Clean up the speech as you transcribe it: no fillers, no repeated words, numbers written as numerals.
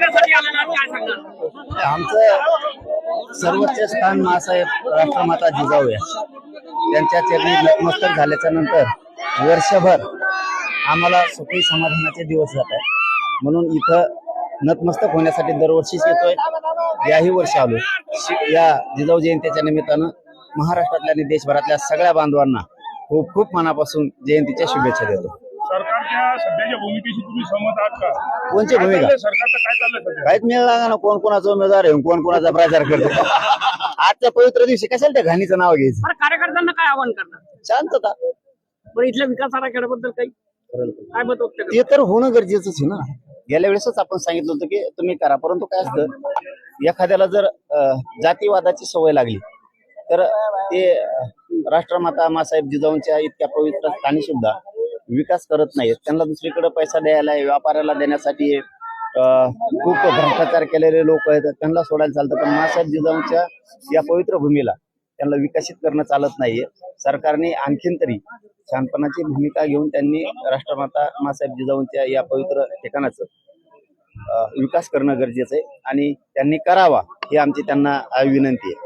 भेटण्यासाठी आलेला आहात, काय सांगणार? आमचं सर्वोच्च स्थान मासाहेब राष्ट्रमाता जिजाऊ आहे. त्यांच्या चरणी नतमस्तक झाल्याच्या नंतर वर्षभर आम्हाला सुखी समाधानाचे दिवस जात आहे, म्हणून इथं नतमस्तक होण्यासाठी दरवर्षीच येतोय. याही वर्षी आलो. या जिजाऊ जयंतीच्या निमित्तानं महाराष्ट्रातल्या आणि देशभरातल्या सगळ्या बांधवांना खूप खूप मनापासून जयंतीच्या शुभेच्छा देतो. सरकारच्या सध्याच्या भूमिकेशी तुम्ही सहमत आहात का? कोणची भूमिका? सरकारचं काय चाललंय सध्या? काहीच मिळाला ना. कोण कोणाचा उमेदवार आहे, कोण कोणाचा प्रचार करतो. आजच्या पवित्र दिवशी कशाला त्या घाणीचं नाव घ्यायचं? बरं, कार्यकर्त्यांना काय आवाहन करणार? शांतता. बरं, इथल्या विकास आराखड्याबद्दल काही काय मत व्यक्त करणार? ते तर होणं गरजेचंच आहे ना. गेल्या वेळेसच आपण सांगितलं होतं की तुम्ही करा, परंतु काय असतं, एखाद्याला जर जातीवादाची सवय लागली तर ते राष्ट्रमाता मासाहेब जिजाऊंच्या इतक्या पवित्र स्थानी सुद्धा विकास करत नाहीत. त्यांना दुसरीकडे पैसा द्यायला, व्यापाराला देण्यासाठी खूप भ्रष्टाचार केलेले लोक आहेत, त्यांना सोडायला चालतं. पण मासाहेब जिजाऊंच्या या पवित्र भूमीला त्यांना विकसित करणं चालत नाहीये. सरकारने आणखीन तरी शांतपणाची भूमिका घेऊन त्यांनी राष्ट्रमाता मासाहेब जिजाऊंच्या या पवित्र ठिकाणाचं विकास करणं गरजेचं आहे आणि त्यांनी करावा ही आमची त्यांना विनंती आहे.